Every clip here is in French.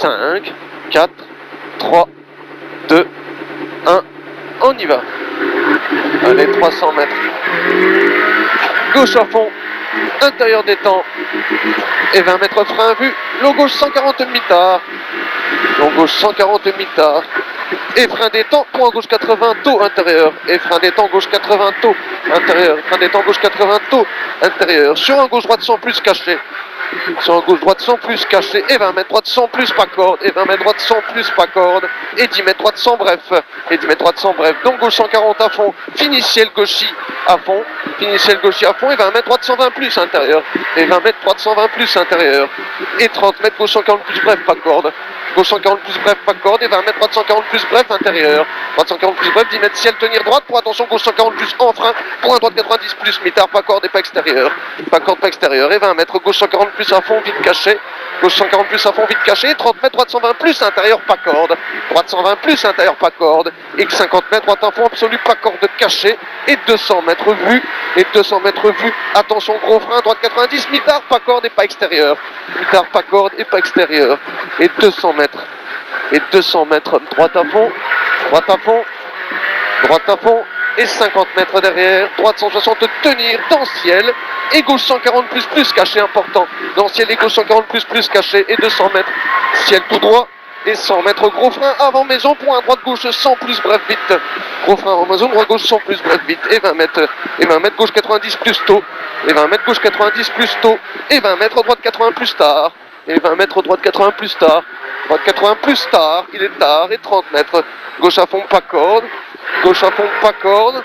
5, 4, 3, 2, 1, on y va. Allez, 300 mètres. Gauche à fond, intérieur des temps. Et 20 mètres frein vue, long gauche 140 mi-tard. Long gauche 140 mi-tard. Et frein des temps, point gauche 80, taux intérieur. Et frein des temps, gauche 80, taux intérieur. Frein des temps, gauche 80, taux intérieur. Sur un gauche droite sans plus caché. Sur un gauche droite sans plus caché. Et 20 mètres droite sans plus pas corde. Et 20 mètres droite sans plus pas corde. Et 10 mètres droite sans bref. Et 10 mètres droite sans bref. Donc gauche 140 à fond. Finissez le gauchy à fond. Finissez le gauchy à fond. Et 20 mètres droite 120 plus intérieur. Et 20 mètres droite 120 plus intérieur. Et 30 mètres gauche 140 plus bref pas corde. Gauche 140 plus bref, pas corde, et 20 mètres droite 140 plus bref, intérieur. Droite 140 plus bref, 10 mètres ciel, tenir droite, pour attention, gauche 140 plus en frein, pour un droite 90 plus, mi-tard, pas corde et pas extérieur. Pas corde, pas extérieur, et 20 mètres, gauche 140 plus à fond, vite caché. Gauche 140 plus à fond, vite caché, 30 mètres, droite 120 plus, intérieur, pas corde. Droite 120 plus, intérieur, pas corde. Et 50 mètres, droite à fond, absolu, pas corde caché. Et 200 mètres vue, et 200 mètres vue, attention, gros frein, droite 90, mi-tard, pas corde et pas extérieur. Mi-tard, pas corde et pas extérieur. Et 200 mètres. Et 200 mètres, droite à fond, droite à fond, droite à fond, et 50 mètres derrière, droite 160, tenir, dans ciel, et gauche 140 plus caché, important, dans ciel et gauche 140 plus caché, et 200 mètres, ciel tout droit, et 100 mètres, gros frein avant maison, point droite gauche 100 plus bref vite, gros frein avant maison, droite gauche 100 plus bref vite, et 20 mètres gauche 90 plus tôt, et 20 mètres gauche 90 plus tôt, et 20 mètres droite 80 plus tard, et 20 mètres droite 80 plus tard, droite 80 plus tard, il est tard, et 30 mètres, gauche à fond pas corde, gauche à fond pas corde,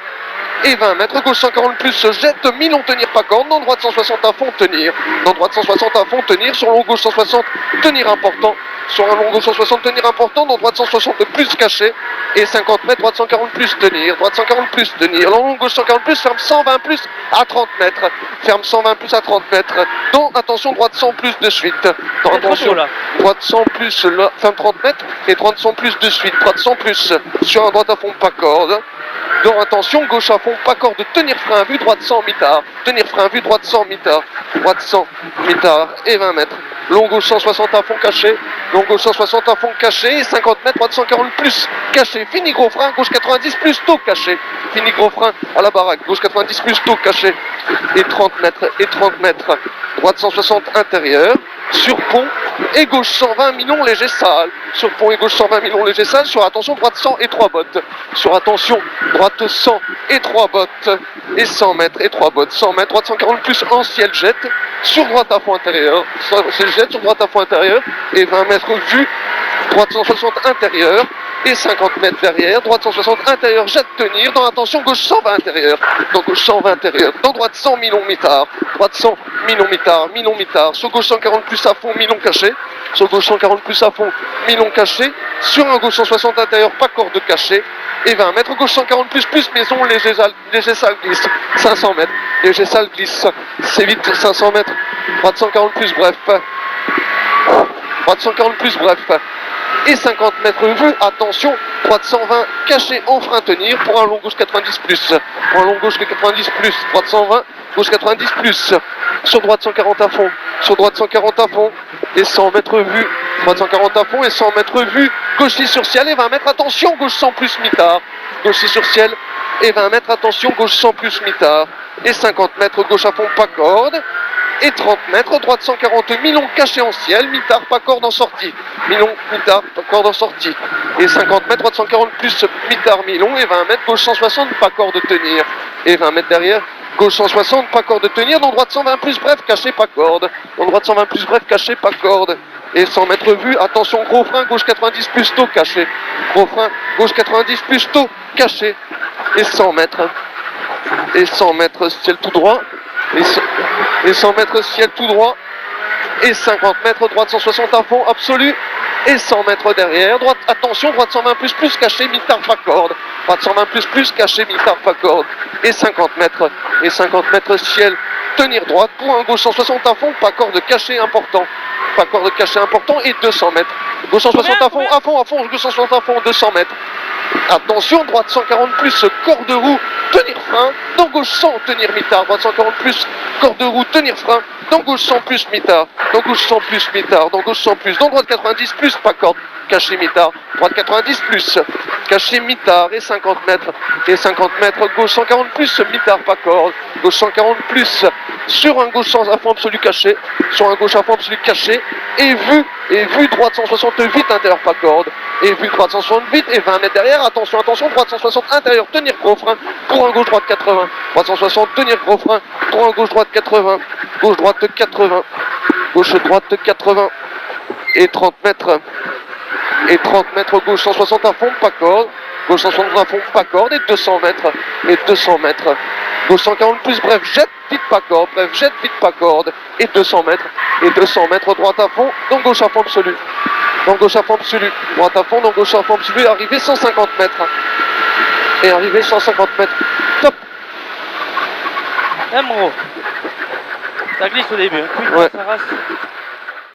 et 20 mètres, gauche 140 plus se jette, mi-long tenir pas corde, non droite 160 à fond tenir, non droite 160 à fond tenir, sur long gauche 160 tenir important, sur un long gauche 160 tenir important, non droite 160 plus caché, et 50 mètres, droite 140 plus tenir, droite 140 plus tenir, long gauche 140 plus, ferme 120 plus à 30 mètres, ferme 120 plus à 30 mètres, donc attention droite 100 plus de suite, donc, attention, droite 100 plus, ferme 30 mètres, et droite 100 plus de suite, droite 100 plus, sur un droite à fond pas corde, donc attention, gauche à fond, pas corde, tenir frein à vue, droite 100 mi-tard, tenir frein à vue, droite 100 mi-tard, droite 100 mi-tard, et 20 mètres, long gauche 160 à fond caché, long gauche 160 à fond caché, et 50 mètres, droite 140 plus caché, fini gros frein, gauche 90 plus tôt caché, fini gros frein à la baraque, gauche 90 plus tôt caché, et 30 mètres, droite 160 intérieur, sur pont, et gauche 120 mi-long léger sale, sur pont et gauche 120 mi-long léger sale, sur attention droite 100 et 3 bottes, sur attention droite 100 et 3 bottes, et 100 mètres et 3 bottes, 100 mètres, droite 140 plus en ciel jette, sur droite à fond intérieur, ciel jette sur droite à fond intérieur, et 20 mètres vue, droite 160 intérieur, et 50 mètres derrière, droite 160 intérieur, jette tenir, dans attention gauche 120 intérieur, donc gauche 120 intérieur, dans droite 100 mi-long mi-tard, droite 100 mi-long mi-tard, sur gauche 140 plus à fond, mi-long caché, sur gauche 140 plus à fond, mi-long caché, sur un gauche 160 intérieur, pas corde caché, et 20 mètres, gauche 140 plus maison, léger sale glisse, 500 mètres, léger sale glisse, c'est vite, 500 mètres, droite 140 plus bref, droite 140 plus bref, et 50 mètres vue, attention, droite 120, caché en frein tenir, pour un long gauche 90 plus, pour un long gauche 90 plus, droite 120, gauche 90 plus, sur droite 140 à fond, sur droite 140 à fond, et 100 mètres vue, droite 140 à fond, et 100 mètres vue, gauche 6 sur ciel, et 20 mètres, attention, gauche 100 plus mi-tard, gauche 6 sur ciel, et 20 mètres, attention, gauche 100 plus mi-tard, et 50 mètres, gauche à fond, pas corde, et 30 mètres, droite 140, mi-long caché en ciel, mi-tard, pas corde en sortie, mi-long, mi-tard, pas corde en sortie, et 50 mètres, droite 140 plus, mi-tard, mi-long, et 20 mètres, gauche 160, pas corde tenir, et 20 mètres derrière, gauche 160, pas corde tenir, dans droite 120 plus bref, caché, pas corde, dans droite 120 plus bref, caché, pas corde, et 100 mètres vue, attention, gros frein, gauche 90 plus tôt, caché, gros frein, gauche 90 plus tôt, caché, et 100 mètres, ciel tout droit, et 100 mètres ciel tout droit, et 50 mètres, droite 160 à fond, absolu, et 100 mètres derrière, droite, attention, droite 120 plus caché, mi-tard, pas corde, droite 120 plus caché, mi-tard, pas corde, et 50 mètres ciel, tenir droite, pour un gauche 160 à fond, pas corde caché important, et 200 mètres, gauche 160 à fond, gauche 160 à fond, 200 mètres, attention, droite 140 plus, corde roue, tenir frein, dans gauche 100, tenir mitard, droite 140 plus, corde de roue, tenir frein, dans gauche 100 plus mitard, dans gauche 100 plus mitard, dans gauche 100 plus, dans droite 90 plus, pas corde, caché mitard, droite 90 plus, caché mitard et 50 mètres, gauche 140 plus, mitard, pas corde, gauche 140 plus, sur un gauche sans à fond absolu caché, sur un gauche à fond absolu caché, et vu droite 160 vite intérieur, pas corde, et vu droite 160 vite et 20 mètres derrière, attention, droite 160 intérieur, tenir gros frein, pour un gauche droite 80, droite 160, tenir gros frein, pour un gauche droite 80, gauche droite 80, gauche droite 80, et 30 mètres, gauche 160 à fond, pas corde, gauche 160 à fond, pas corde, et 200 mètres, gauche 140 plus, bref, jette vite pas corde, et 200 mètres, droite à fond, donc gauche à fond absolu, droite à fond, donc gauche à fond absolu, arrivé 150 mètres, et arrivé 150 mètres, top. Emro, ça glisse au début, hein. Ouais. Ça rase.